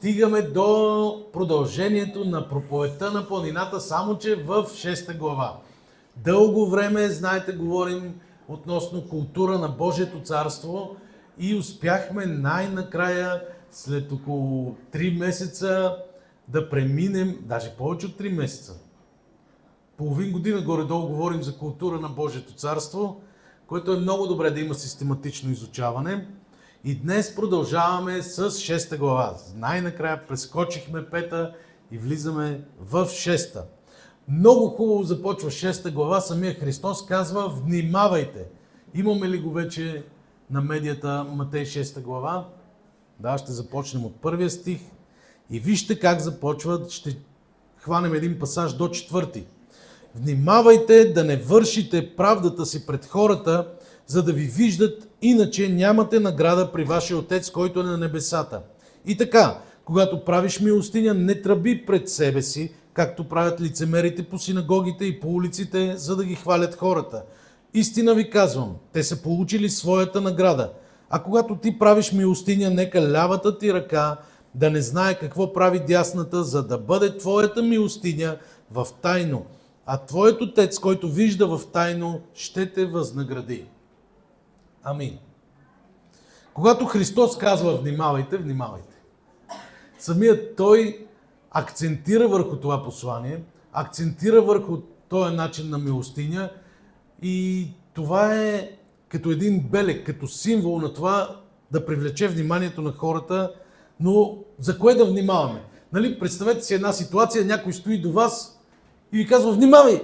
стигаме до продължението на проповедта на планината, само че в 6 глава. Дълго време, знаете, говорим относно култура на Божието царство и успяхме най-накрая, след около 3 месеца, да преминем, даже повече от 3 месеца. Половин година горе-долу говорим за култура на Божието царство, което е много добре да има систематично изучаване. И днес продължаваме с 6 глава. Най-накрая прескочихме 5 и влизаме в 6. Много хубаво започва 6 глава. Самия Христос казва: внимавайте. Имаме ли го вече на медията Матей 6 глава? Да, ще започнем от първия стих. И вижте как започва. Ще хванем един пасаж до 4. Внимавайте да не вършите правдата си пред хората, за да ви виждат, иначе нямате награда при вашия Отец, който е на небесата. И така, когато правиш милостиня, не тръби пред себе си, както правят лицемерите по синагогите и по улиците, за да ги хвалят хората. Истина ви казвам, те са получили своята награда. А когато ти правиш милостиня, нека лявата ти ръка да не знае какво прави дясната, за да бъде твоята милостиня в тайно. А твоят Отец, който вижда в тайно, ще те възнагради. Амин. Когато Христос казва внимавайте, внимавайте. Самият Той акцентира върху това послание, акцентира върху този начин на милостиня и това е като един белег, като символ на това да привлече вниманието на хората, но за кое да внимаваме? Нали, представете си една ситуация, някой стои до вас и ви казва: внимавай!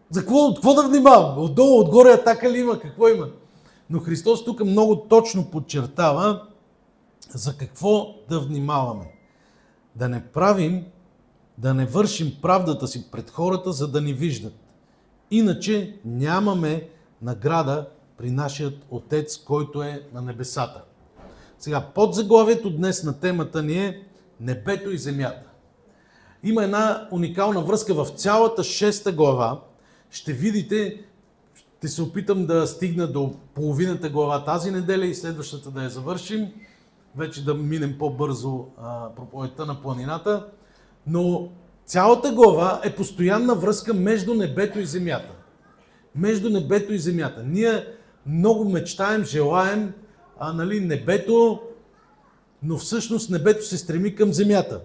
За какво да внимавам? Отдолу, отгоре атака ли има? Какво има? Но Христос тук много точно подчертава за какво да внимаваме. Да не правим, да не вършим правдата си пред хората, за да ни виждат. Иначе нямаме награда при нашият Отец, който е на небесата. Сега, подзаглавието днес на темата ни е небето и земята. Има една уникална връзка в цялата 6 глава. Ще видите, ще се опитам да стигна до половината глава тази неделя и следващата да я завършим. Вече да минем по-бързо проповедта на планината. Но цялата глава е постоянна връзка между небето и земята. Между небето и земята. Ние много мечтаем, желаем небето, но всъщност небето се стреми към земята.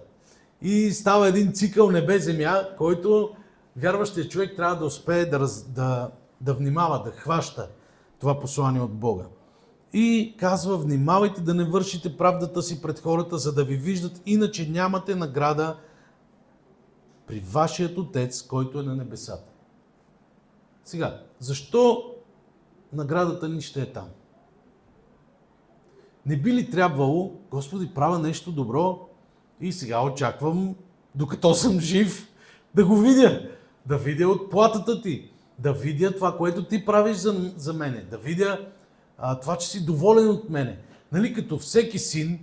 И става един цикъл небе-земя, който вярващият човек трябва да успее да внимава, да хваща това послание от Бога. И казва: внимавайте да не вършите правдата си пред хората, за да ви виждат, иначе нямате награда при вашият Отец, който е на небесата. Сега, защо наградата ни ще е там? Не би ли трябвало: Господи, правя нещо добро и сега очаквам, докато съм жив, да го видя, да видя отплатата ти, да видя това, което ти правиш за мене, да видя това, че си доволен от мене. Нали, като всеки син,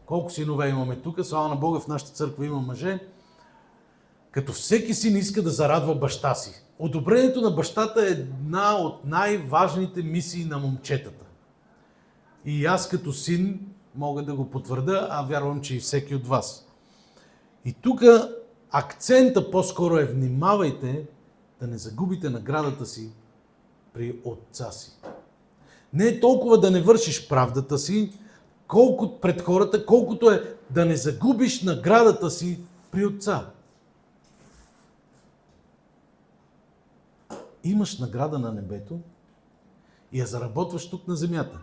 колко синове имаме тук, слава на Бога, в нашата църква има мъже, като всеки син иска да зарадва баща си. Одобрението на бащата е една от най-важните мисии на момчетата. И аз като син мога да го потвърда, а вярвам, че и всеки от вас. И тук акцента по-скоро е: внимавайте да не загубите наградата си при Отца си. Не е толкова да не вършиш правдата си, колкото пред хората, колкото е да не загубиш наградата си при Отца. Имаш награда на небето и я заработваш тук на земята.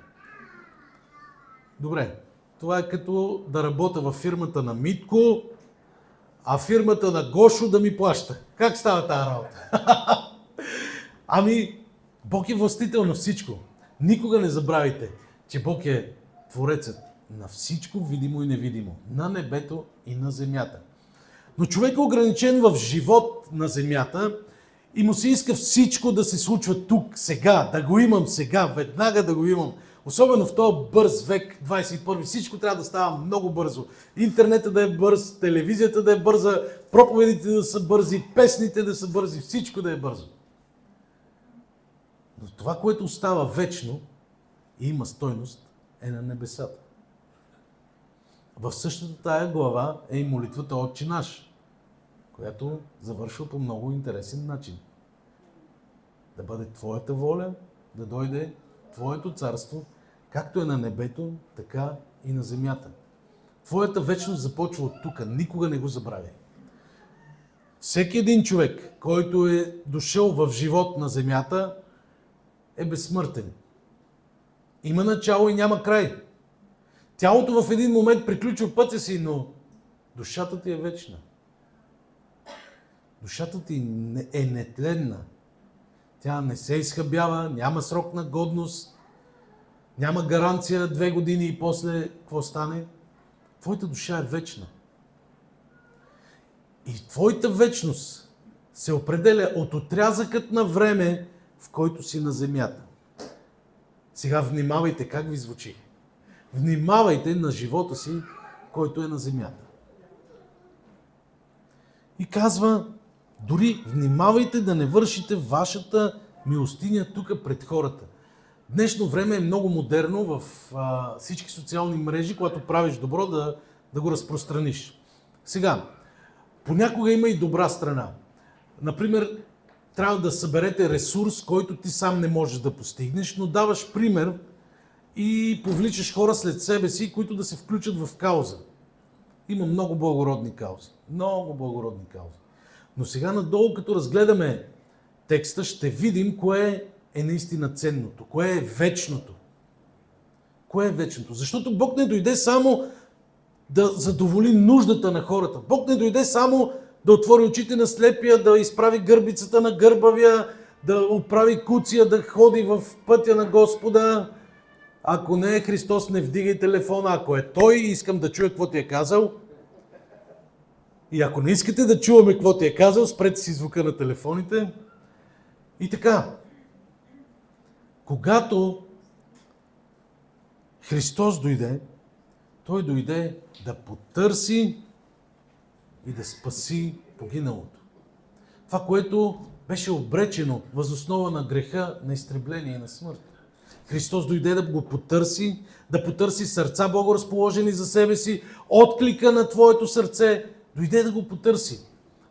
Добре, това е като да работя във фирмата на Митко, а фирмата на Гошо да ми плаща. Как става тази работа? Ами, Бог е властител на всичко. Никога не забравяйте, че Бог е творецът на всичко, видимо и невидимо, на небето и на земята. Но човек е ограничен в живот на земята и му се иска всичко да се случва тук, сега, да го имам сега, веднага да го имам. Особено в този бърз век, 21, всичко трябва да става много бързо. Интернета да е бърз, телевизията да е бърза, проповедите да са бързи, песните да са бързи, всичко да е бързо. Но това, което остава вечно и има стойност, е на небесата. в същата тая глава е и молитвата Отче наш, която завършва по много интересен начин. Да бъде Твоята воля, да дойде Твоето царство, както е на небето, така и на земята. Твоята вечност започва от тук, никога не го забравяй. Всеки един човек, който е дошъл в живот на земята, е безсмъртен. Има начало и няма край. Тялото в един момент приключва пътя си, но душата ти е вечна. Душата ти е нетленна. Тя не се изхабява, няма срок на годност, няма гаранция 2 години и после какво стане. Твоята душа е вечна. И твоята вечност се определя от отрязъкът на време, в който си на земята. Сега внимавайте как ви звучи. Внимавайте на живота си, който е на земята. И казва, дори внимавайте да не вършите вашата милостиня тук пред хората. Днешно време е много модерно в всички социални мрежи, когато правиш добро, да го разпространиш. Сега, понякога има и добра страна. Например, трябва да съберете ресурс, който ти сам не можеш да постигнеш, но даваш пример и повличаш хора след себе си, които да се включат в кауза. Има много благородни каузи. Много благородни каузи. Но сега надолу, като разгледаме текста, ще видим кое е наистина ценното, кое е вечното. Кое е вечното? Защото Бог не дойде само да задоволи нуждата на хората. Бог не дойде само да отвори очите на слепия, да изправи гърбицата на гърбавия, да оправи куция, да ходи в пътя на Господа. Ако не е Христос, не вдигай телефона. Ако е Той, искам да чуя какво ти е казал. И ако не искате да чуваме какво ти е казал, спрете си звука на телефоните. И така, когато Христос дойде, Той дойде да потърси и да спаси погиналото. Това, което беше обречено въз основа на греха, на изтребление и на смърт. Христос дойде да го потърси, да потърси сърца благоразположени за себе си, отклика на твоето сърце, дойде да го потърси.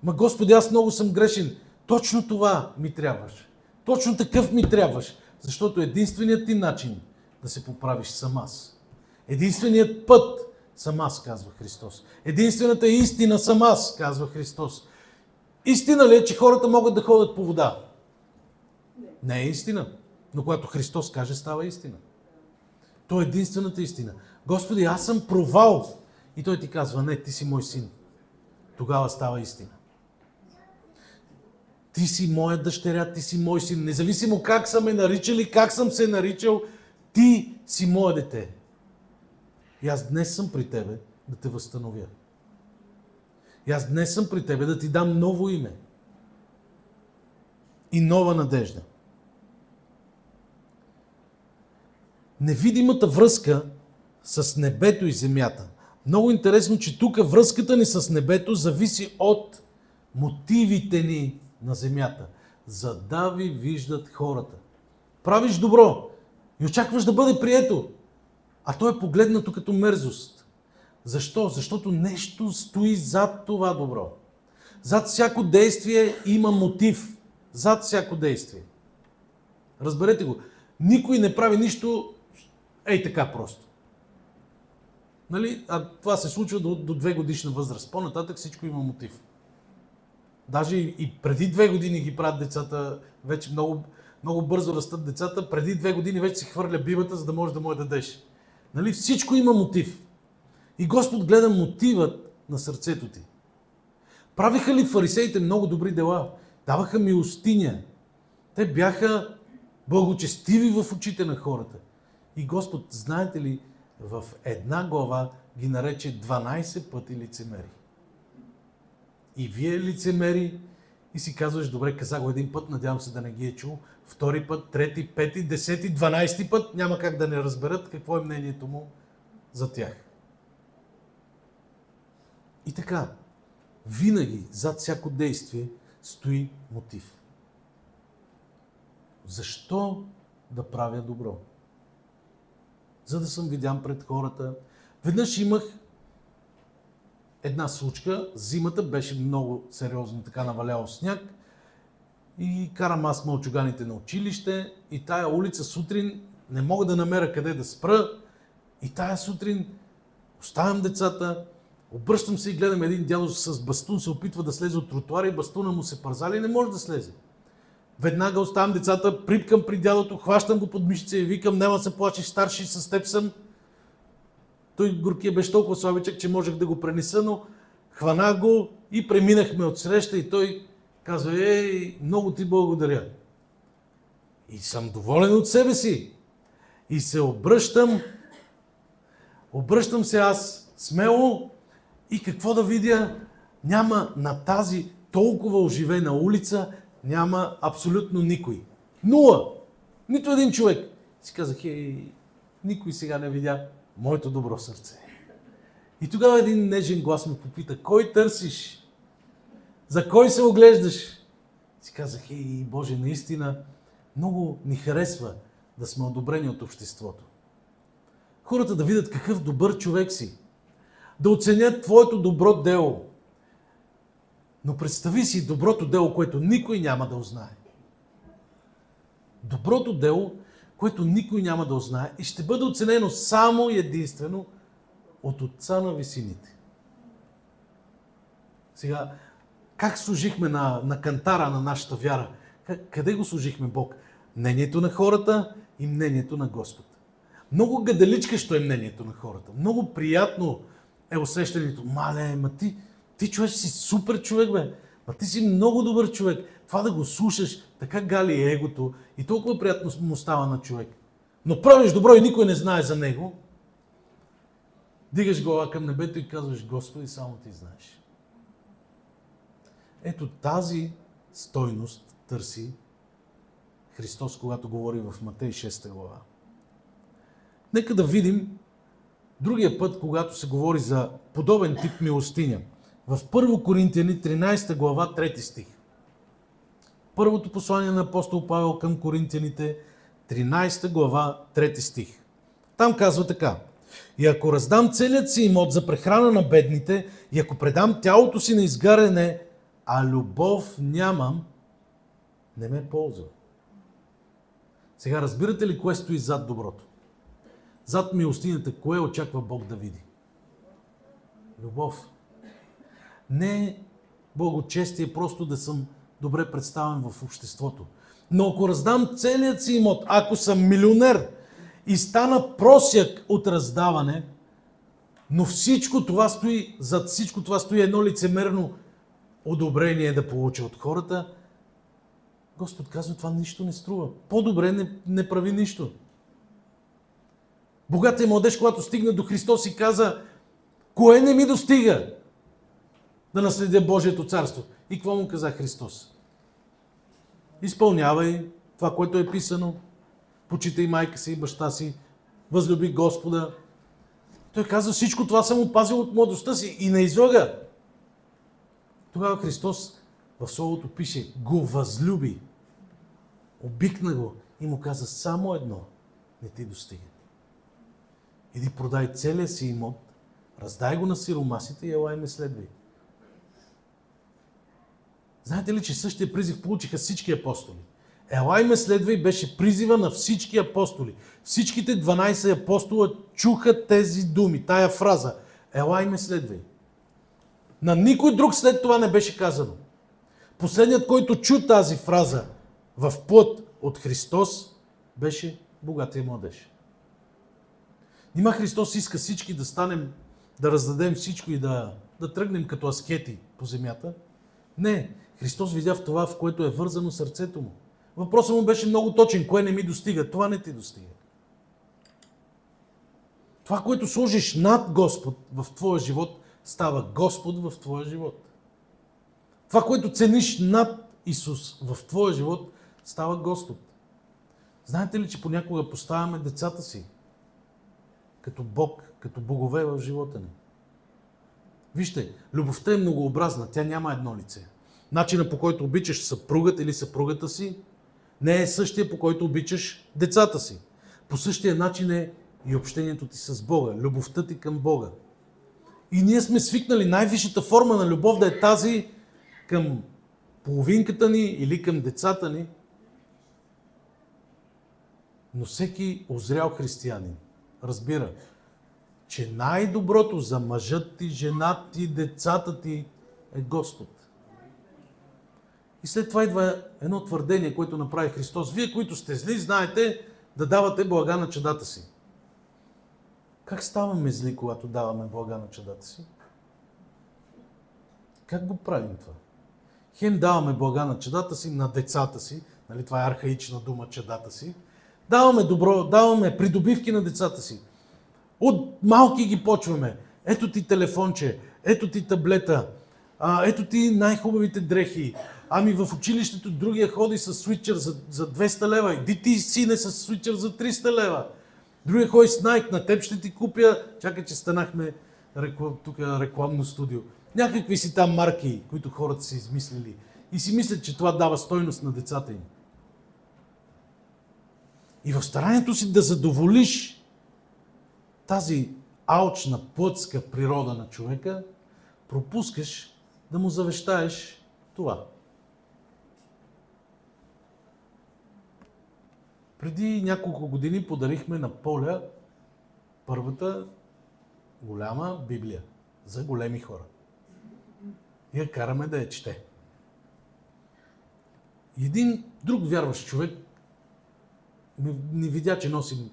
Ма Господи, аз много съм грешен. Точно това ми трябваше. Точно такъв ми трябваше. Защото единственият ти начин да се поправиш съм аз. Единственият път съм аз, казва Христос. Единствената истина съм аз, казва Христос. Истина ли е, че хората могат да ходят по вода? Не е истина. Но когато Христос каже, става истина. То е единствената истина. Господи, аз съм провал. И Той ти казва, не, ти си мой син. Тогава става истина. Ти си моя дъщеря, ти си мой син. Независимо как са ме наричали, как съм се наричал, ти си мое дете. И аз днес съм при тебе да те възстановя. И аз днес съм при тебе да ти дам ново име. И нова надежда. Невидимата връзка с небето и земята. Много интересно, че тук връзката ни с небето зависи от мотивите ни на земята. За да ви виждат хората. Правиш добро и очакваш да бъде прието. А то е погледнато като мерзост. Защо? Защото нещо стои зад това добро. Зад всяко действие има мотив. Зад всяко действие. Разберете го. Никой не прави нищо ей така просто. Нали? А това се случва до 2 годишна възраст. По-нататък всичко има мотив. Даже и преди 2 години ги правят децата, вече много, много бързо растат децата, преди 2 години вече си хвърля бибата, за да може да му я дадеш. Нали? Всичко има мотив. И Господ гледа мотивът на сърцето ти. Правиха ли фарисеите много добри дела? Даваха милостиня. Те бяха благочестиви в очите на хората. И Господ, знаете ли, в една глава ги нарече 12 пъти лицемери. И вие лицемери и си казваш, добре, каза го един път, надявам се да не ги е чул, втори път, трети, пети, 10, 12 път, няма как да не разберат какво е мнението му за тях. И така, винаги зад всяко действие стои мотив. Защо да правя добро? За да съм видян пред хората. Веднъж имах една случка, зимата беше много сериозно, така наваляло сняг и карам аз мълчуганите на училище и тая улица сутрин не мога да намеря къде да спра и тая сутрин оставям децата, обръщам се и гледам един дядо с бастун, се опитва да слезе от тротуара и бастуна му се парзали и не може да слезе. Веднага оставям децата, припкам при дядото, хващам го под мишица и викам, няма се плачеш, старши с теб съм. Той горкия беше толкова слабичък, че можех да го пренеса, но хванах го и преминахме от среща и той казва, много ти благодаря. И съм доволен от себе си. И се обръщам се аз смело и какво да видя, няма на тази толкова оживена улица, няма абсолютно никой. Нула! Нито един човек. Си казах, никой сега не видя моето добро сърце. И тогава един нежен глас ме попита, кой търсиш? За кой се оглеждаш? Си казах, Боже, наистина много ни харесва да сме одобрени от обществото. Хората да видят какъв добър човек си. Да оценят твоето добро дело. Но представи си доброто дело, което никой няма да узнае. Доброто дело, което никой няма да узнае и ще бъде оценено само и единствено от Отца на висините. Сега, как служихме на кантара на нашата вяра? Къде го служихме Бог? Мнението на хората и мнението на Господ. Много гадаличкащо е мнението на хората. Много приятно е усещането. Мале, ти човек си супер човек, бе. Ти си много добър човек. Това да го слушаш, така гали егото и толкова приятно му става на човек. Но правиш добро и никой не знае за него. Дигаш глава към небето и казваш, Господи, само ти знаеш. Ето тази стойност търси Христос, когато говори в Матей 6 глава. Нека да видим другия път, когато се говори за подобен тип милостиня. В 1 Коринтияни 13 глава 3 стих. Първото послание на апостол Павел към коринтияните 13 глава 3 стих. Там казва така. И ако раздам целият си имот за прехрана на бедните и ако предам тялото си на изгаряне, а любов нямам, не ме ползва. Сега разбирате ли кое стои зад доброто? Зад милостинята, кое очаква Бог да види? Любов. Не благочестие, просто да съм добре представен в обществото. Но ако раздам целият си имот, ако съм милионер и стана просяк от раздаване, но всичко това стои, зад всичко това стои едно лицемерно одобрение да получа от хората, Господ казва, това нищо не струва. По-добре не прави нищо. Богатия младеж, когато стигна до Христос и каза, кое не ми достига да наследя Божието царство? И какво му каза Христос? Изпълнявай това, което е писано. Почитай майка си и баща си. Възлюби Господа. Той каза, всичко това съм опазил от младостта си и не излага. Тогава Христос в Словото пише, го възлюби. Обикна го и му каза, само едно не ти достига. Иди продай целия си имот, раздай го на сиромасите и елай ме следвай. Знаете ли, че същия призив получиха всички апостоли? Елай ме следвай беше призива на всички апостоли. Всичките 12 апостола чуха тези думи, тая фраза. Елай ме следвай. На никой друг след това не беше казано. Последният, който чу тази фраза в плът от Христос, беше богатия младеж. Нима Христос иска всички да станем, да раздадем всичко и да тръгнем като аскети по земята? Не. Христос видя в това, в което е вързано сърцето му. Въпросът му беше много точен. Кое не ми достига? Това не ти достига. Това, което сложиш над Господ в твоя живот, става Господ в твоя живот. Това, което цениш над Исус в твоя живот, става Господ. Знаете ли, че понякога поставяме децата си като Бог, като богове в живота ни? Вижте, любовта е многообразна, тя няма едно лице. Начинът, по който обичаш съпругът или съпругата си, не е същия, по който обичаш децата си. По същия начин е и общението ти с Бога, любовта ти към Бога. И ние сме свикнали най-висшата форма на любов да е тази към половинката ни или към децата ни. Но всеки озрял християнин разбира, че най-доброто за мъжът ти, жената ти, децата ти е Господ. И след това идва едно твърдение, което направи Христос. Вие, които сте зли, знаете да давате блага на чадата си. Как ставаме зли, когато даваме блага на чадата си? Как го правим това? Хем даваме блага на чадата си, на децата си. Нали, това е архаична дума, чадата си. Даваме добро, даваме придобивки на децата си. От малки ги почваме. Ето ти телефонче, ето ти таблета, ето ти най-хубавите дрехи. Ами в училището другия ходи с свитчер за 200 лева. Иди ти, сине, с свитчер за 300 лева. Другия ходи с Nike, на теб ще ти купя. Чакай, че станахме тук рекламно студио. Някакви си там марки, които хората са измислили. И си мислят, че това дава стойност на децата им. И в старанието си да задоволиш тази алчна плътска природа на човека, пропускаш да му завещаеш това. Преди няколко години подарихме на Поля първата голяма Библия за големи хора. И я караме да я чете. И един друг вярващ човек ни видя, че носим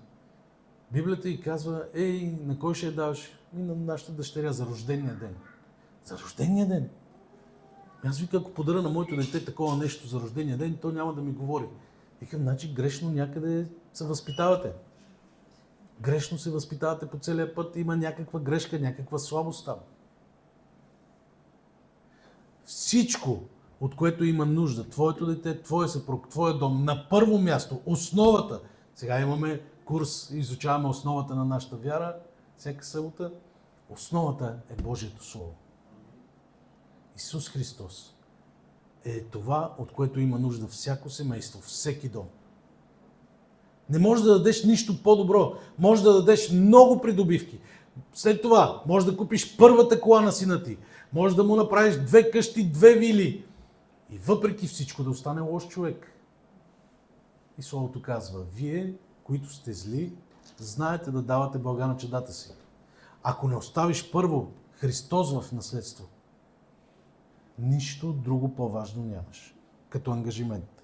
Библията и казва: ей, на кой ще я даваш? И на нашата дъщеря за рождения ден. За рождения ден? Аз вика, ако подаря на моето дете такова нещо за рождения ден, то няма да ми говори. Викам, значи грешно някъде се възпитавате. Грешно се възпитавате по целия път, има някаква грешка, някаква слабост там. Всичко, от което има нужда, твоето дете, твоя съпруг, твоя дом, на първо място, основата. Сега имаме курс, изучаваме основата на нашата вяра, всяка събота. Основата е Божието Слово. Исус Христос е това, от което има нужда всяко семейство, всеки дом. Не можеш да дадеш нищо по-добро. Може да дадеш много придобивки. След това може да купиш първата кола на сина ти. Може да му направиш 2 къщи, 2 вили. И въпреки всичко да остане лош човек. И Словото казва: вие, които сте зли, знаете да давате блага на чадата си. Ако не оставиш първо Христос в наследство, нищо друго по-важно нямаш, като ангажимент.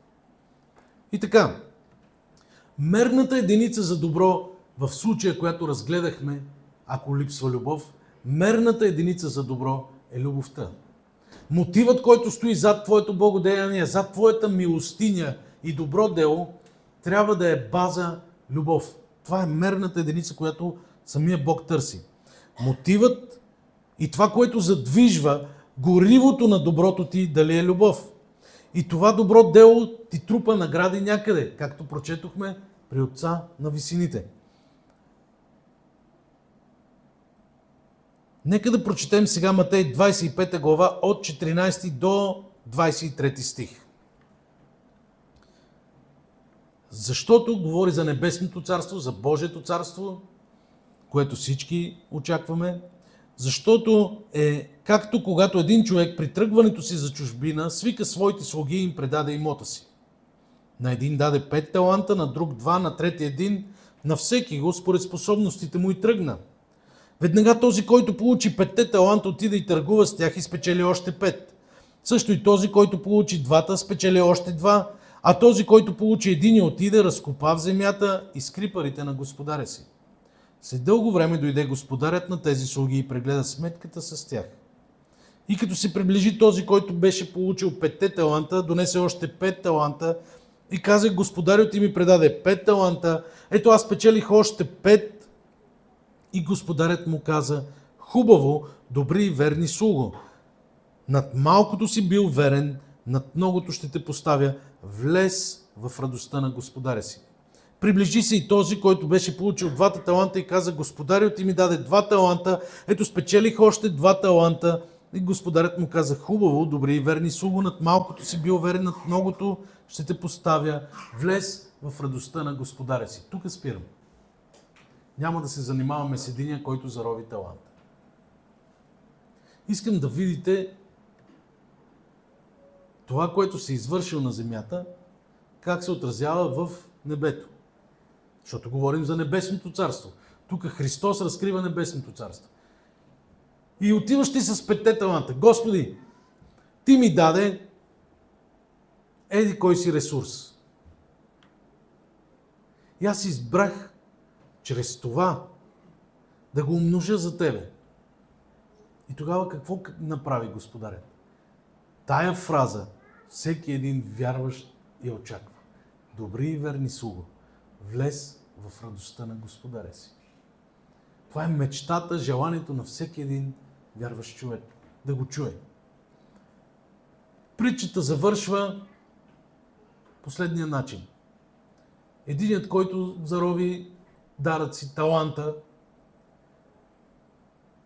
И така, мерната единица за добро в случая, която разгледахме, ако липсва любов, мерната единица за добро е любовта. Мотивът, който стои зад твоето благодеяние, зад твоята милостиня и добро дело, трябва да е база любов. Това е мерната единица, която самия Бог търси. Мотивът и това, което задвижва горивото на доброто ти, дали е любов. И това добро дело ти трупа награди някъде, както прочетохме при Отца на висините. Нека да прочетем сега Матей 25 глава от 14 до 23 стих. Защото говори за небесното царство, за Божието царство, което всички очакваме. Защото е както когато един човек при тръгването си за чужбина свика своите слуги и им предаде имота си. На един даде 5 таланта, на друг 2, на трети 1, на всеки го според способностите му и тръгна. Веднага този, който получи 5 таланта, отиде и търгува с тях и спечели още 5. Също и този, който получи 2, спечели още 2, а този, който получи 1, отиде, разкопа в земята и скри парите на господаря си. След дълго време дойде господарят на тези слуги и прегледа сметката с тях. И като се приближи този, който беше получил 5 таланта, донесе още 5 таланта и каза: господарят ти ми предаде 5 таланта, ето аз печелих още 5. И господарят му каза: хубаво, добри и верни слуго. Над малкото си бил верен, над многото ще те поставя, влез в радостта на господаря си. Приближи се и този, който беше получил 2 таланта и каза: господарят ти ми даде 2 таланта, ето спечелих още 2 таланта. И господарят му каза: хубаво, добри и верни слуго, над малкото си бил верен, над многото ще те поставя, влез в радостта на господаря си. Тук спирам. Няма да се занимаваме с единия, който зарови таланта. Искам да видите това, което се извършил на земята, как се отразява в небето. Защото говорим за небесното царство. Тук Христос разкрива небесното царство. И отиваш ти с 5 таланта. Господи, ти ми даде еди кой си ресурс. И аз избрах чрез това да го умножа за тебе. И тогава какво направи Господарят? Тая фраза всеки един вярващ я очаква. Добри и верни слуго, влез в радостта на Господаря си. Това е мечтата, желанието на всеки един вярващ човек. Да го чуе. Притчата завършва последния начин. Единият, който зарови дарът си, таланта,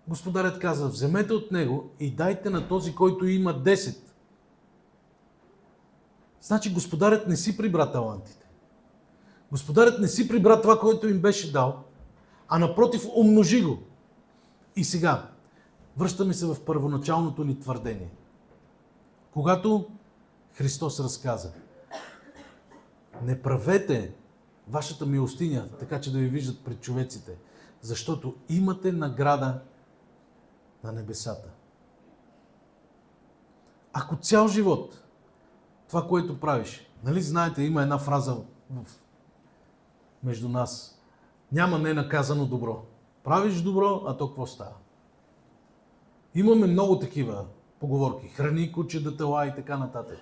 Господарят каза, вземете от него и дайте на този, който има 10. Значи Господарят не си прибра талантите. Господарят не си прибра това, което им беше дал, а напротив умножи го. И сега, връщаме се в първоначалното ни твърдение. Когато Христос разказа, не правете вашата милостиня, така че да ви виждат пред човеците, защото имате награда на небесата. Ако цял живот това, което правиш, нали знаете, има една фраза между нас, няма ненаказано добро. Правиш добро, а то какво става? Имаме много такива поговорки. Храни куче да тела и така нататък.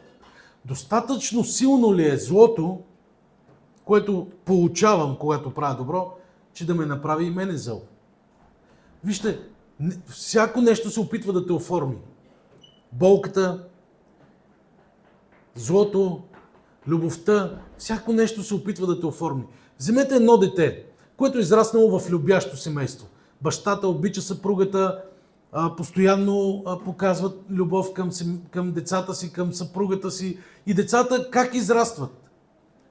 Достатъчно силно ли е злото, което получавам, когато правя добро, че да ме направи и мене зъл? Вижте, всяко нещо се опитва да те оформи. Болката, злото, любовта, всяко нещо се опитва да те оформи. Вземете едно дете, което е израснало в любящо семейство. Бащата обича съпругата, постоянно показват любов към децата си, към съпругата си. И децата как израстват?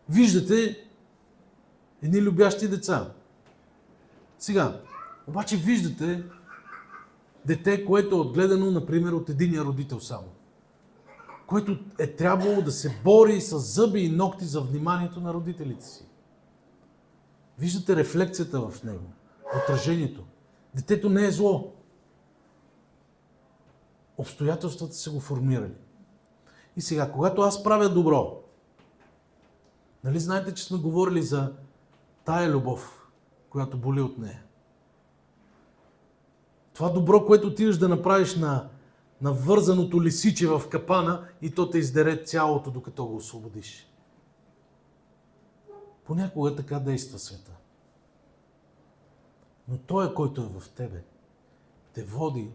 Виждате едни любящи деца. Сега, обаче виждате дете, което е отгледано, например, от единия родител само. Което е трябвало да се бори с зъби и ногти за вниманието на родителите си. Виждате рефлекцията в него, отражението. Детето не е зло. Обстоятелствата са го формирали. И сега, когато аз правя добро, нали знаете, че сме говорили за тая любов, която боли от нея. Това добро, което отиваш да направиш на вързаното лисиче в капана и то те издере цялото, докато го освободиш. Понякога така действа света. Но той, който е в тебе, те води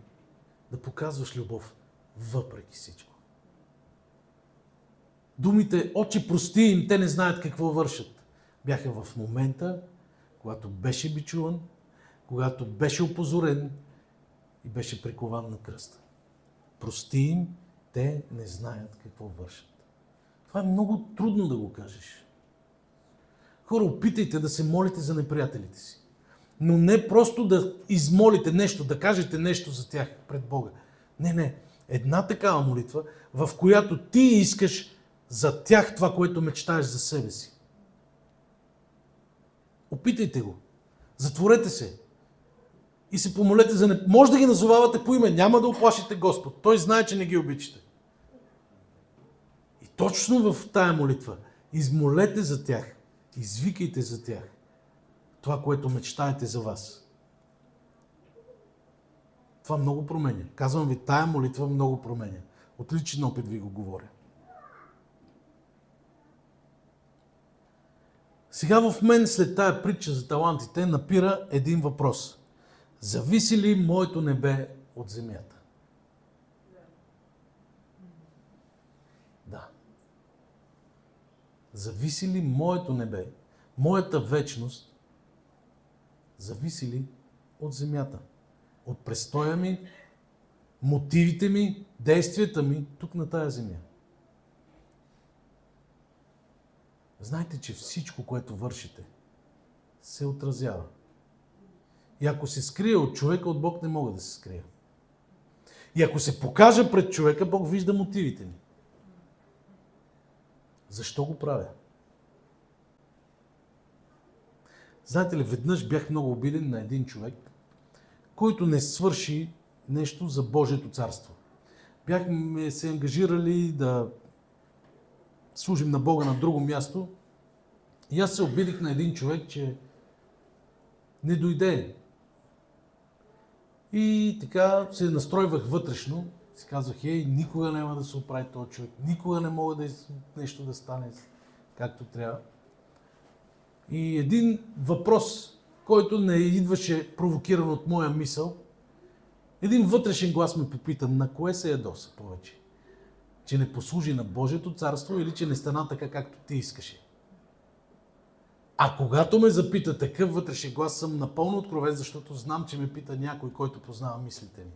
да показваш любов въпреки всичко. Думите «Отче, прости им, те не знаят какво вършат» бяха в момента, когато беше бичуван, когато беше опозорен и беше прикован на кръста. Прости им, те не знаят какво вършат. Това е много трудно да го кажеш. Хора, опитайте да се молите за неприятелите си. Но не просто да измолите нещо, да кажете нещо за тях пред Бога. Не. Една такава молитва, в която ти искаш за тях това, което мечтаеш за себе си. Опитайте го. Затворете се. И се помолете за... Може да ги назовавате по име, няма да оплашите Господ. Той знае, че не ги обичате. И точно в тая молитва измолете за тях. Извикайте за тях. Това, което мечтаете за вас. Това много променя. Казвам ви, тая молитва много променя. От личен опит ви го говоря. Сега в мен, след тая притча за талантите, напира един въпрос. Зависи ли моето небе от земята? Да. Зависи ли моето небе, моята вечност, зависи ли от земята? От престоя ми, мотивите ми, действията ми тук на тая земя? Знайте, че всичко, което вършите, се отразява. И ако се скрие от човека, от Бог не мога да се скрия. И ако се покажа пред човека, Бог вижда мотивите ни. Защо го правя? Знаете ли, веднъж бях много обиден на един човек, който не свърши нещо за Божието царство. Бяхме се ангажирали да служим на Бога на друго място и аз се обидих на един човек, че не дойде. И така се настройвах вътрешно. Си казвах, никога няма да се оправи този човек, никога не мога да нещо да стане както трябва. И един въпрос, който не идваше провокиран от моя мисъл, един вътрешен глас ме попита, на кое се ядоса повече? Че не послужи на Божието царство или че не стана така, както ти искаше? А когато ме запита такъв вътрешен глас, съм напълно откровен, защото знам, че ме пита някой, който познава мислите ми.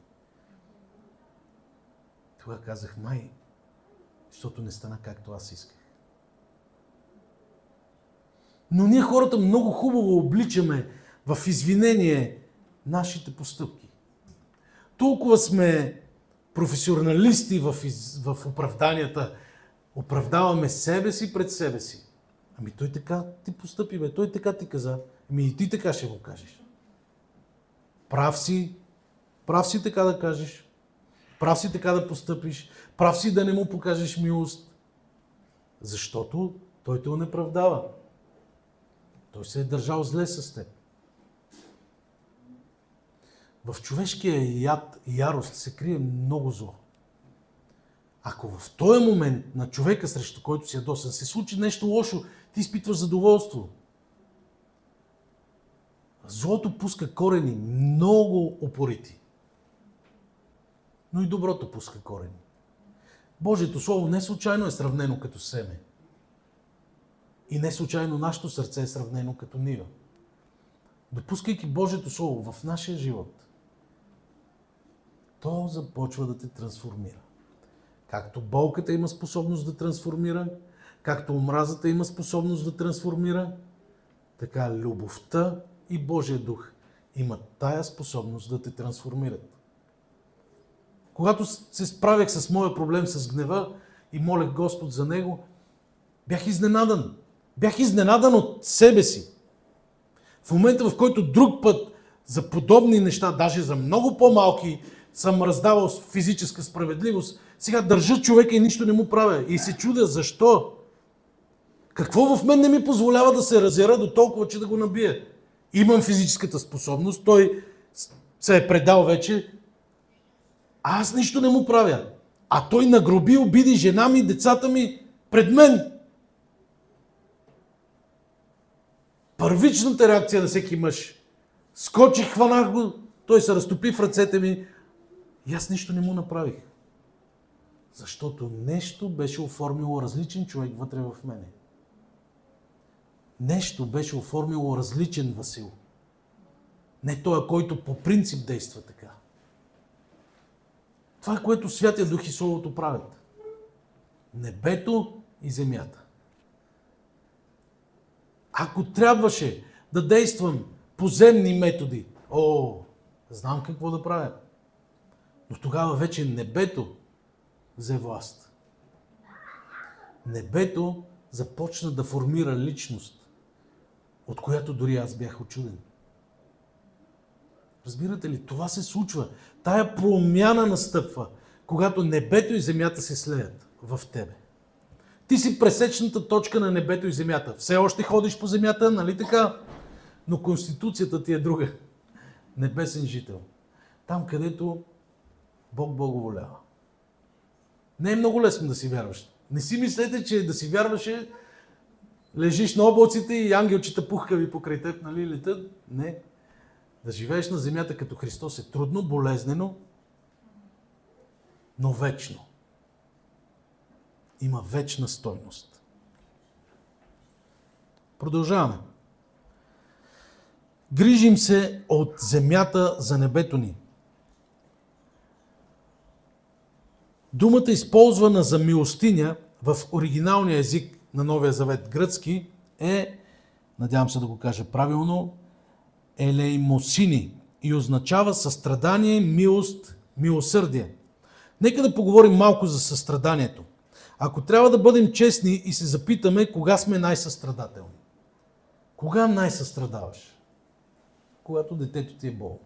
Тогава казах, май, защото не стана както аз исках. Но ние хората много хубаво обличаме в извинение нашите постъпки. Толкова сме професионалисти в оправданията, оправдаваме себе си пред себе си. Ами той така ти постъпи, бе, той така ти каза. Ами и ти така ще го кажеш. Прав си така да кажеш. Прав си така да постъпиш. Прав си да не му покажеш милост. Защото той те онеправдава. Той се е държал зле с теб. В човешкия яд и ярост се крие много зло. Ако в този момент на човека, срещу който си ядосан, се случи нещо лошо, ти изпитваш задоволство. Злото пуска корени много упорити. Но и доброто пуска корени. Божието Слово не случайно е сравнено като семе. И не случайно нашето сърце е сравнено като нива. Допускайки Божието Слово в нашия живот, то започва да те трансформира. Както болката има способност да трансформира, както омразата има способност да трансформира, така любовта и Божия дух имат тая способност да те трансформират. Когато се справях с моя проблем с гнева и молех Господ за него, бях изненадан. Бях изненадан от себе си. В момента, в който друг път за подобни неща, даже за много по-малки, съм раздавал физическа справедливост, сега държа човека и нищо не му правя. И се чудя защо. Какво в мен не ми позволява да се разяра до толкова, че да го набия? Имам физическата способност, той се е предал вече, а аз нищо не му правя. А той нагроби, обиди жена ми, децата ми пред мен. Първичната реакция на всеки мъж. Скочих, хванах го, той се разтопи в ръцете ми и аз нищо не му направих. Защото нещо беше оформило различен човек вътре в мене. Нещо беше оформило различен Васил. Не той, който по принцип действа така. Това е, което Святия Дух и Словото правят. Небето и земята. Ако трябваше да действам по земни методи, знам какво да правя. Но тогава вече небето взе власт. Небето започна да формира личност, от която дори аз бях учуден. Разбирате ли, това се случва. Тая промяна настъпва, когато небето и земята се слеят в тебе. Ти си пресечната точка на небето и земята. Все още ходиш по земята, нали така? Но конституцията ти е друга. Небесен жител. Там, където Бог благоволява. Не е много лесно да си вярваш. Не си мислете, че да си вярваше, лежиш на облаците и ангелчета пухкави покрай теб, нали, летят. Не. Да живееш на земята като Христос е трудно, болезнено, но вечно. Има вечна стойност. Продължаваме. Грижим се от земята за небето ни. Думата, използвана за милостиня в оригиналния език на Новия Завет гръцки е, надявам се да го кажа правилно, елеймосини и означава състрадание, милост, милосърдие. Нека да поговорим малко за състраданието. Ако трябва да бъдем честни и се запитаме, кога сме най-състрадателни? Кога най-състрадаваш? Когато детето ти е болно.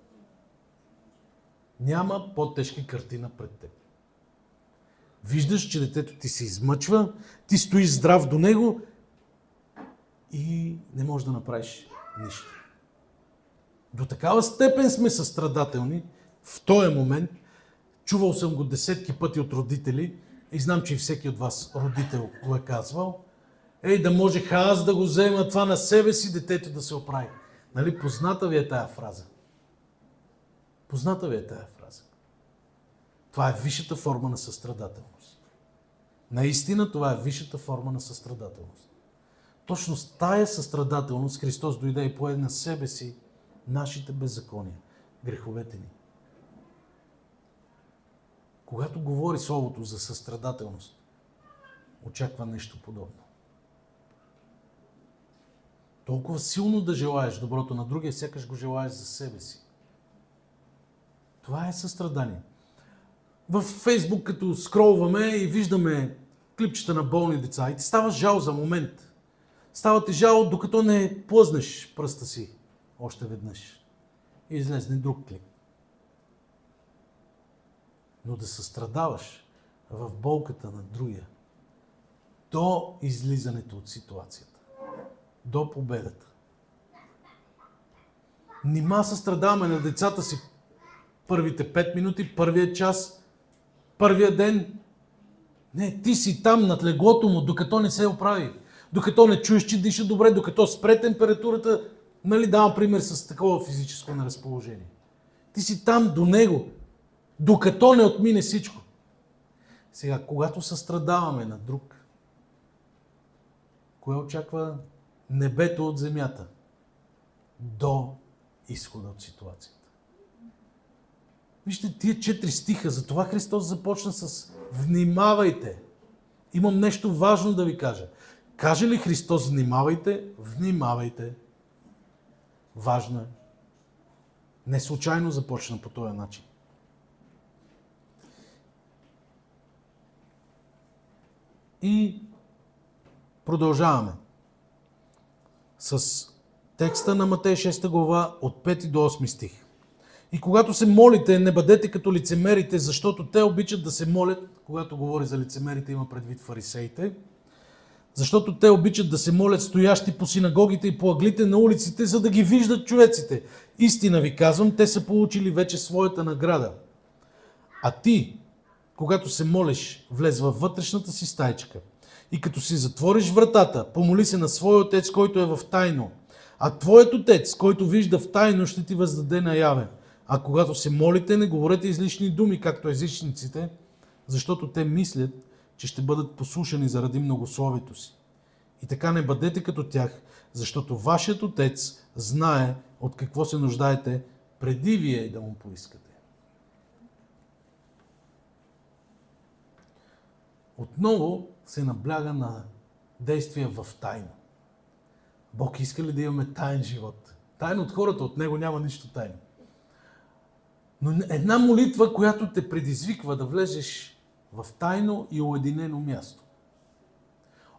Няма по-тежка картина пред теб. Виждаш, че детето ти се измъчва, ти стоиш здрав до него и не можеш да направиш нищо. До такава степен сме състрадателни в този момент. Чувал съм го десетки пъти от родители и знам, че и всеки от вас родител го е казвал. Да можех аз да го взема това на себе си, детето да се оправи. Нали, позната ви е тая фраза? Позната ви е тая фраза. Това е висшата форма на състрадателност. Наистина това е висшата форма на състрадателност. Точно с тая състрадателност Христос дойде и пое на себе си нашите беззакония, греховете ни. Когато говори Словото за състрадателност, очаква нещо подобно. Толкова силно да желаеш доброто на другия, сякаш го желаеш за себе си. Това е състрадание. В Фейсбук, като скролваме и виждаме клипчета на болни деца, и ти става жал за момент. Става ти жал, докато не плъзнеш пръста си още веднъж. И излезне друг клип. Но да състрадаваш в болката на другия до излизането от ситуацията, до победата. Нима състрадаваме на децата си първите 5 минути, първия час, първия ден. Не, ти си там над леглото му, докато не се оправи. Докато не чуеш, че диша добре, докато спре температурата, нали, давам пример с такова физическо неразположение. Ти си там до него, докато не отмине всичко. Сега, когато състрадаваме на друг, кое очаква небето от земята? До изхода от ситуацията. Вижте тия 4 стиха, затова Христос започна с внимавайте. Имам нещо важно да ви кажа. Каже ли Христос внимавайте? Внимавайте. Важно е. Не случайно започна по този начин. И продължаваме с текста на Матей 6 глава от 5 до 8 стих. И когато се молите, не бъдете като лицемерите, защото те обичат да се молят, когато говори за лицемерите, има предвид фарисеите, защото те обичат да се молят стоящи по синагогите и по ъглите на улиците, за да ги виждат човеците. Истина ви казвам, те са получили вече своята награда. А ти, когато се молиш, влез във вътрешната си стайчка и като си затвориш вратата, помоли се на своя отец, който е в тайно. А твоят отец, който вижда в тайно, ще ти въздаде наяве. А когато се молите, не говорете излишни думи, както езичниците, защото те мислят, че ще бъдат послушани заради многословието си. И така не бъдете като тях, защото вашият отец знае от какво се нуждаете, преди вие да му поискате. Отново се набляга на действия в тайно. Бог иска ли да имаме таен живот? Таен от хората, от него няма нищо тайно. Но една молитва, която те предизвиква да влезеш в тайно и уединено място.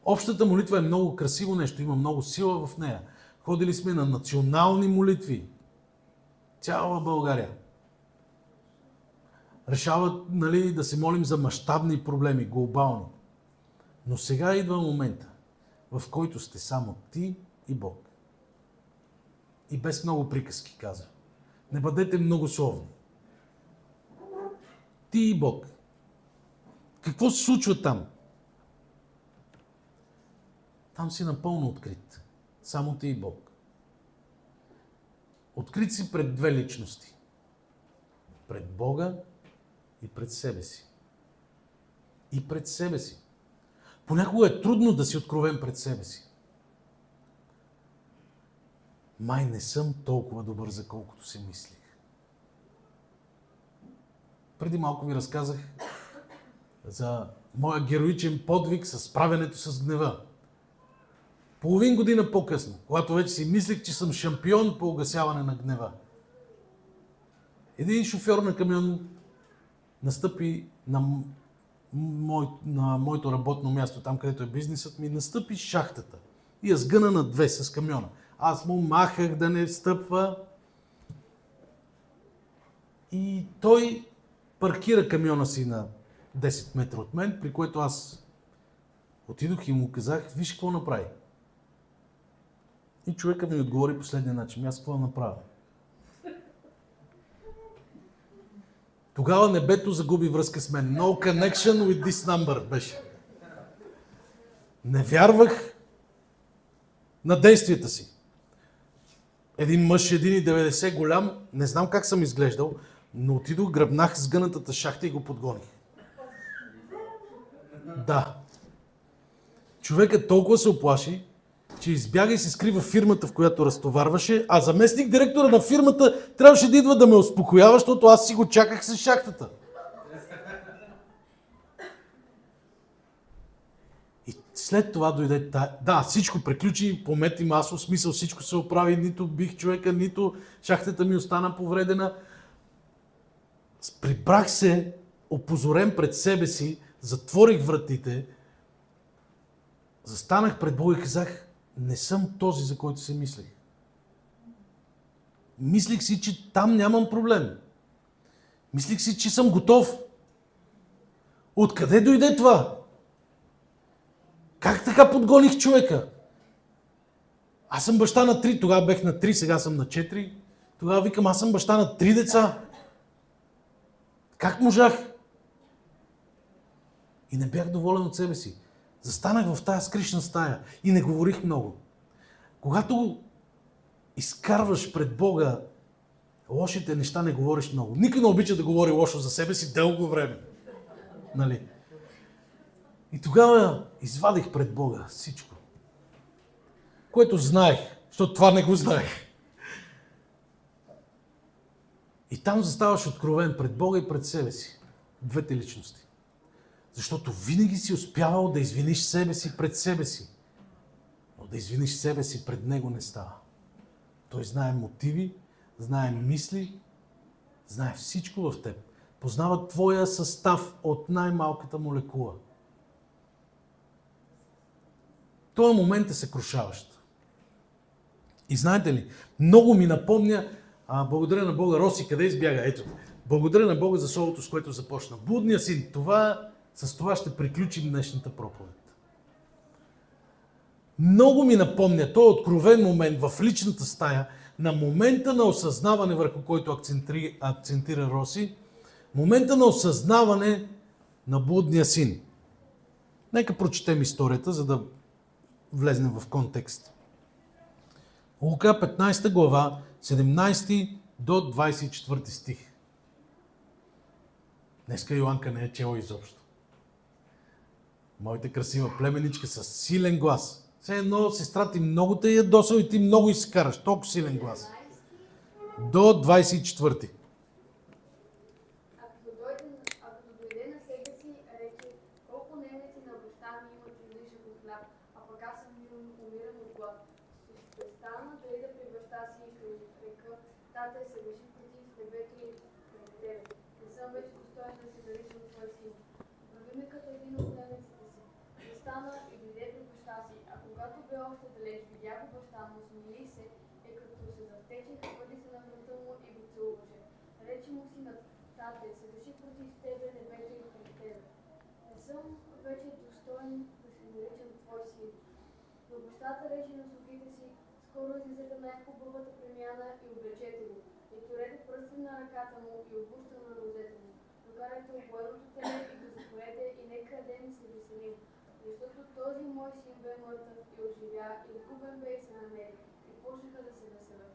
Общата молитва е много красиво нещо, има много сила в нея. Ходили сме на национални молитви. Цяла България. Решават, нали, да се молим за мащабни проблеми, глобални. Но сега идва момента, в който сте само ти и Бог. И без много приказки, казва. Не бъдете многословни. Ти и Бог. Какво се случва там? Там си напълно открит. Само ти и Бог. Открит си пред две личности. Пред Бога и пред себе си. И пред себе си. Понякога е трудно да си откровен пред себе си. Май не съм толкова добър, за колкото си мислих. Преди малко ви разказах за моя героичен подвиг с справянето с гнева. Половин година по-късно, когато вече си мислех, че съм шампион по угасяване на гнева, един шофьор на камион настъпи на моето работно място, там където е бизнесът ми, настъпи шахтата. И я сгъна на две с камиона. Аз му махах да не стъпва. И той паркира камиона си на 10 метра от мен, при което аз отидох и му казах, виж какво направи. И човека ми отговори последния начин. Аз какво направя? Тогава небето загуби връзка с мен. No connection with this number беше. Не вярвах на действията си. Един мъж, 1,90 голям, не знам как съм изглеждал, но отидох, гръбнах сгънатата шахта и го подгоних. Да. Човекът толкова се оплаши, че избяга и се скрива в фирмата, в която разтоварваше, а заместник директора на фирмата трябваше да идва да ме успокоява, защото аз си го чаках с шахтата. И след това дойде да, всичко приключи, помети масово, смисъл всичко се оправи, нито бих човека, нито шахтата ми остана повредена. Прибрах се, опозорен пред себе си, затворих вратите, застанах пред Бога и казах, не съм този, за който се мислех. Мислих си, че там нямам проблем. Мислих си, че съм готов. Откъде дойде това? Как така подгоних човека? Аз съм баща на 3, тогава бех на 3, сега съм на 4. Тогава викам, аз съм баща на 3 деца. Как можах? И не бях доволен от себе си. Застанах в тая скришна стая и не говорих много. Когато изкарваш пред Бога лошите неща, не говориш много. Никой не обича да говори лошо за себе си дълго време. Нали? И тогава извадих пред Бога всичко, което знаех, защото това не го знаех. И там заставаш откровен пред Бога и пред себе си. Двете личности. Защото винаги си успявал да извиниш себе си пред себе си. Но да извиниш себе си пред Него не става. Той знае мотиви, знае мисли, знае всичко в теб. Познава твоя състав от най-малката молекула. Този момент е съкрушаващ. И знаете ли, много ми напомня, благодаря на Бога, Роси, къде избяга? Ето, благодаря на Бога за словото, с което започна. Блудния син, с това ще приключим днешната проповед. Много ми напомня този откровен момент в личната стая, на момента на осъзнаване, върху който акцентира Роси, момента на осъзнаване на блудния син. Нека прочетем историята, за да влезнем в контекст. Лука 15 глава, 17 до 24 стих. Днеска Йоанка не е чела изобщо. Моята красива племеничка с силен глас. Все едно сестра ти много те ядосал и ти много изкараш. Толкова силен глас. До 24. А като дойде на себе си, рече, колко немеци на баща ми имат излишък от хляб, а пък аз съм умирам от глад. Ще стана да ида при баща си и ще река, тате се реши против небето и пред тебе. Не съм вече достоен да се наричам твой син. Прави ме като един от немеците си. Застана и дойде при баща си, а когато бе още далеч, видя го баща му, смили се, като се завтече, хвърли се на врата му и го целуваше. Рече му синът, тате, се реши против тебе небето и пред тебе. Не съм вече достоен да се наричам твой син. Но бащата рече на слугите си, скоро излизате най-хубавата премяна и облечете го. И турете пръсти на ръката му и обуща на нозете му. Докарайте обоеното теле и го захванете и нека ден се веселим. Защото този мой син бе мъртъв и оживя, и изгубен бе и се намери. И почнаха да се веселят.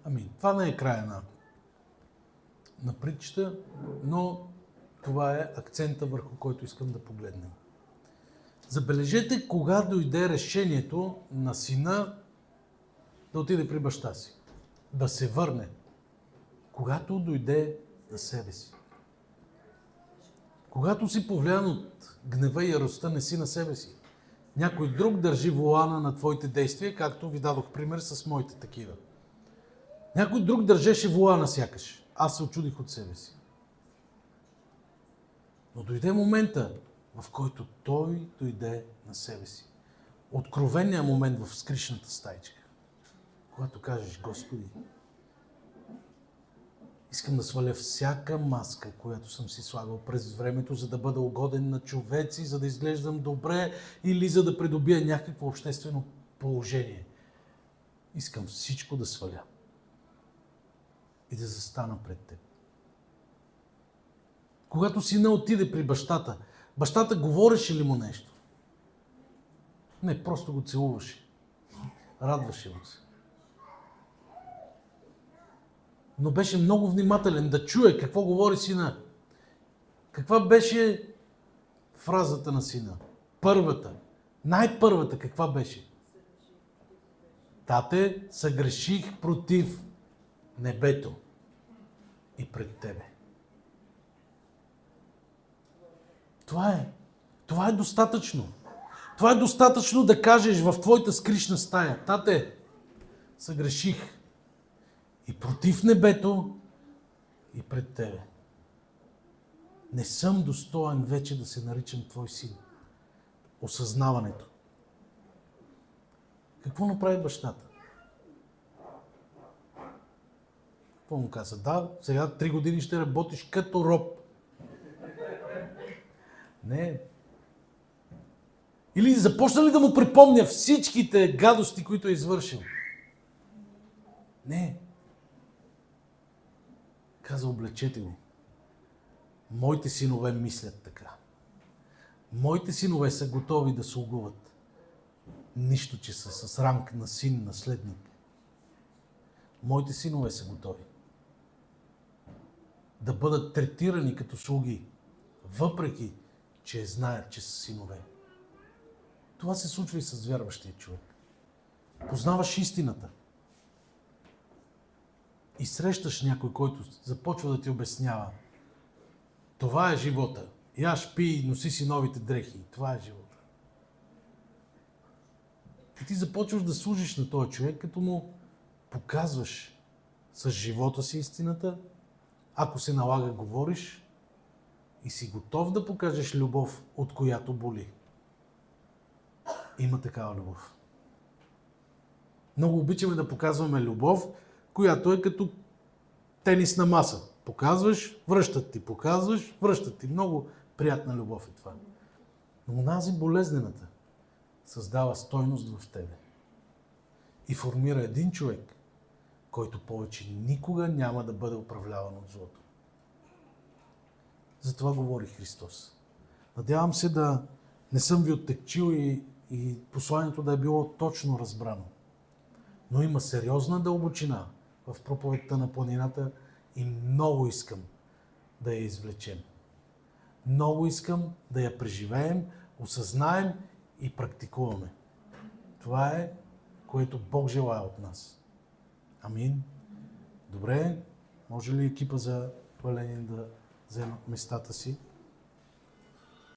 Амин. Това не е края на притчата, но това е акцента, върху който искам да погледнем. Забележете кога дойде решението на сина да отиде при баща си, да се върне. Когато дойде за себе си. Когато си повлиян от гнева и яростта, не си на себе си. Някой друг държи волана на твоите действия, както ви дадох пример с моите такива. Някой друг държеше волана сякаш. Аз се очудих от себе си. Но дойде момента, в който той дойде на себе си. Откровеният момент в скришната стайчка. Когато кажеш: Господи, искам да сваля всяка маска, която съм си слагал през времето, за да бъда угоден на човеци, за да изглеждам добре или за да придобия някакво обществено положение. Искам всичко да сваля и да застана пред теб. Когато сина отиде при бащата, бащата говореше ли му нещо? Не, просто го целуваше. Радваше му се. Но беше много внимателен да чуе какво говори сина. Каква беше фразата на сина? Първата. Най-първата каква беше? Тате, съгреших против небето и пред тебе. Това е. Това е достатъчно. Това е достатъчно да кажеш в твоята скришна стая: Тате, съгреших и против небето и пред тебе. Не съм достоен вече да се наричам твой син. Осъзнаването. Какво направи бащата? Какво му каза? Да, сега 3 години ще работиш като роб. Не. Или започна ли да му припомня всичките гадости, които е извършил? Не. Каза: облечете го. Моите синове мислят така. Моите синове са готови да слугуват. Нищо, че са с ранг на син, наследник. Моите синове са готови да бъдат третирани като слуги, въпреки че знаят, че са синове. Това се случва и с вярващия човек. Познаваш истината и срещаш някой, който започва да ти обяснява: това е живота. Яш, пий, носи си новите дрехи. Това е живота. И ти започваш да служиш на този човек, като му показваш с живота си истината. Ако се налага, говориш и си готов да покажеш любов, от която боли. Има такава любов. Много обичаме да показваме любов, която е като тенисна маса. Показваш, връщат ти, показваш, връщат ти. Много приятна любов е това. Но онази болезнената създава стойност в тебе и формира един човек, който повече никога няма да бъде управляван от злото. За това говори Христос. Надявам се да не съм ви оттекчил и посланието да е било точно разбрано. Но има сериозна дълбочина в проповедта на планината и много искам да я извлечем. Много искам да я преживеем, осъзнаем и практикуваме. Това е, което Бог желае от нас. Амин. Добре, може ли екипа за хваление да вземат местата си?